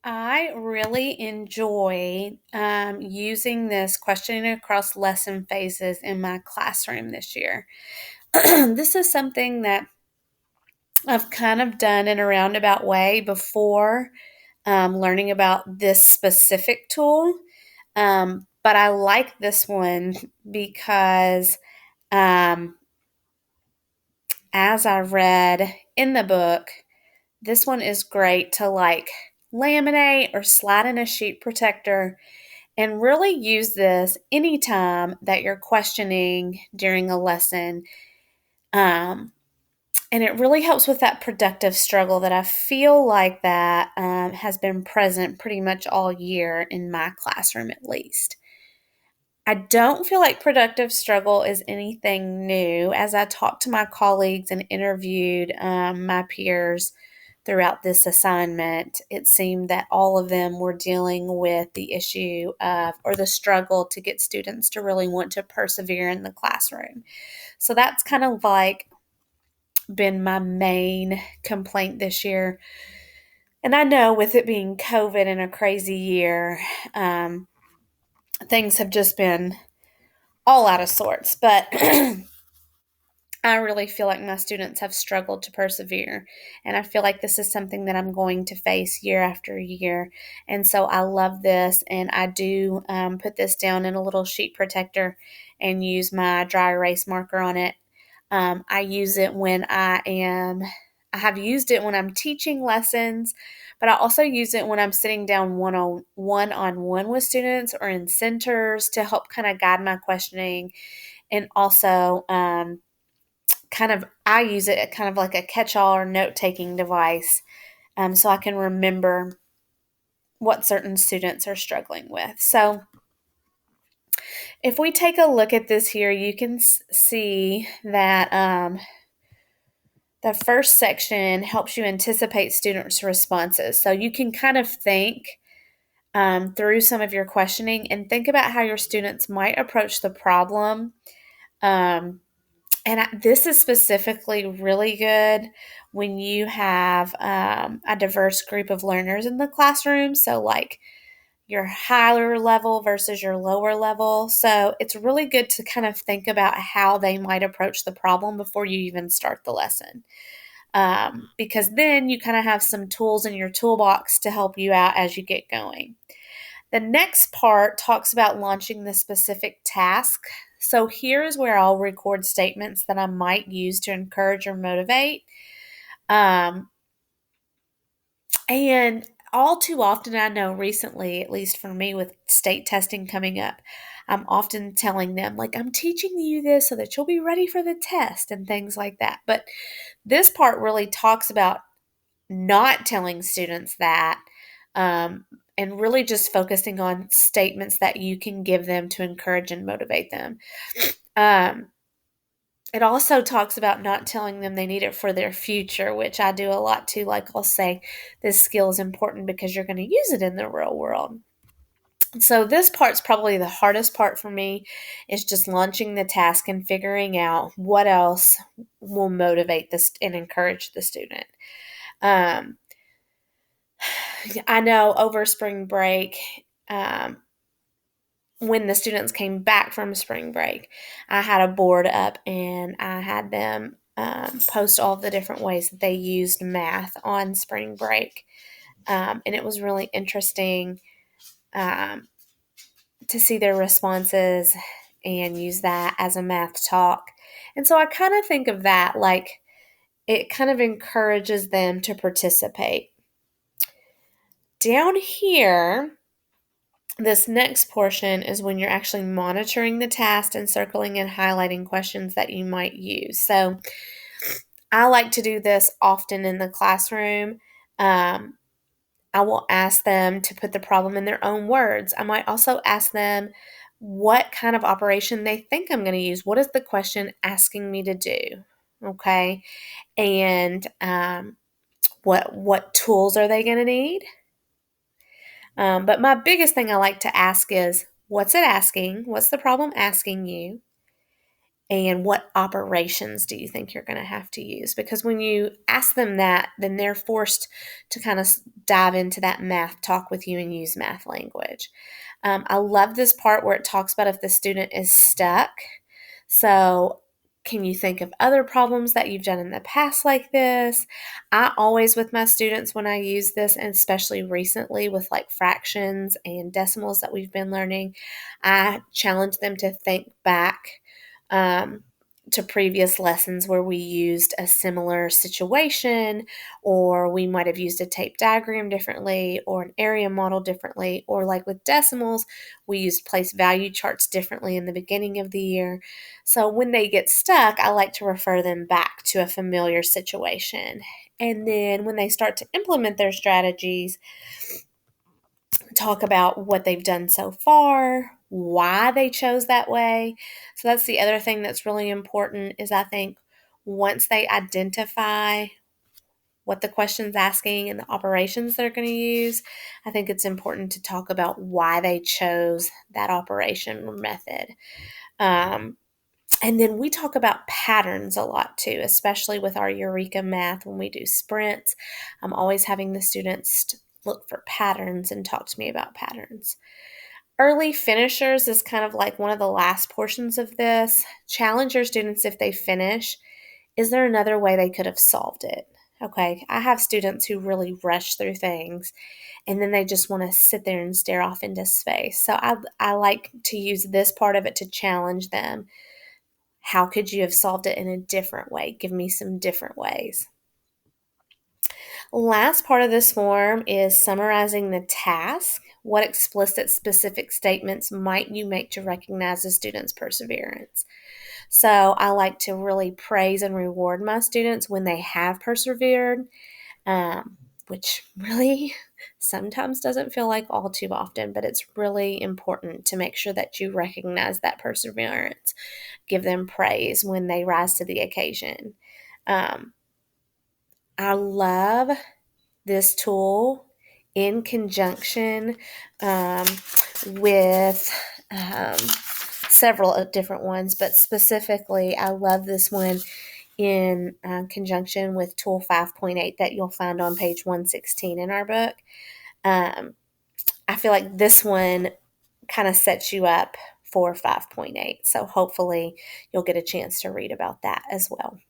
I really enjoy using this questioning across lesson phases in my classroom this year. This is something that I've kind of done in a roundabout way before learning about this specific tool. But I like this one because um, as I read in the book, this one is great to like laminate or slide in a sheet protector and really use this anytime that you're questioning during a lesson. Um, and it really helps with that productive struggle that I feel like that has been present pretty much all year in my classroom, at least. I don't feel like productive struggle is anything new. As I talked to my colleagues and interviewed my peers throughout this assignment, it seemed that all of them were dealing with the issue of, or the struggle to get students to really want to persevere in the classroom. So that's kind of like been my main complaint this year. And I know with it being COVID and a crazy year, things have just been all out of sorts. But I really feel like my students have struggled to persevere. And I feel like this is something that I'm going to face year after year. And so I love this. And I do put this down in a little sheet protector and use my dry erase marker on it. I use it when I have used it when I'm teaching lessons, but I also use it when I'm sitting down one with students or in centers to help kind of guide my questioning. And also, I use it kind of like a catch-all or note-taking device, so I can remember what certain students are struggling with. So if we take a look at this here, you can see that the first section helps you anticipate students' responses. So you can kind of think through some of your questioning and think about how your students might approach the problem. Um, this is specifically really good when you have a diverse group of learners in the classroom. So, like your higher level versus your lower level. So, it's really good to kind of think about how they might approach the problem before you even start the lesson. Because then you kind of have some tools in your toolbox to help you out as you get going. The next part talks about launching the specific task. So here is where I'll record statements that I might use to encourage or motivate. Um, and all too often, I know recently, at least for me with state testing coming up, I'm often telling them, like, I'm teaching you this so that you'll be ready for the test and things like that. But this part really talks about not telling students that, um, and really just focusing on statements that you can give them to encourage and motivate them. Um, it also talks about not telling them they need it for their future, which I do a lot too. Like I'll say, this skill is important because you're going to use it in the real world. So this part's probably the hardest part for me is just launching the task and figuring out what else will motivate this and encourage the student. Um, I know over spring break, um, when the students came back from spring break, I had a board up and I had them post all the different ways that they used math on spring break. And it was really interesting um, to see their responses and use that as a math talk. And so I kind of think of that like it kind of encourages them to participate. Down here, this next portion is when you're actually monitoring the task and circling and highlighting questions that you might use. So I like to do this often in the classroom. Um, I will ask them to put the problem in their own words. I might also ask them what kind of operation they think I'm going to use. What is the question asking me to do? Okay. And what tools are they going to need? But my biggest thing I like to ask is, what's it asking? What's the problem asking you? And what operations do you think you're going to have to use? Because when you ask them that, then they're forced to kind of dive into that math talk with you and use math language. I love this part where it talks about if the student is stuck. So, can you think of other problems that you've done in the past like this? I always, with my students, when I use this, and especially recently with like fractions and decimals that we've been learning, I challenge them to think back um, to previous lessons where we used a similar situation, or we might have used a tape diagram differently, or an area model differently, or like with decimals, we used place value charts differently in the beginning of the year. So when they get stuck, I like to refer them back to a familiar situation. And then when they start to implement their strategies, talk about what they've done so far, why they chose that way. So that's the other thing that's really important is I think once they identify what the question's asking and the operations they're going to use, I think it's important to talk about why they chose that operation or method. And then we talk about patterns a lot too, especially with our Eureka math when we do sprints. I'm always having the students look for patterns and talk to me about patterns. Early finishers is kind of like one of the last portions of this. Challenge your students if they finish. Is there another way they could have solved it? Okay, I have students who really rush through things and then they just want to sit there and stare off into space. So I like to use this part of it to challenge them. How could you have solved it in a different way? Give me some different ways. Last part of this form is summarizing the task. What explicit specific statements might you make to recognize a student's perseverance? So I like to really praise and reward my students when they have persevered, which really sometimes doesn't feel like all too often, but it's really important to make sure that you recognize that perseverance. Give them praise when they rise to the occasion. Um, I love this tool in conjunction um, with several different ones, but specifically, I love this one in conjunction with Tool 5.8 that you'll find on page 116 in our book. I feel like this one kind of sets you up for 5.8, so hopefully you'll get a chance to read about that as well.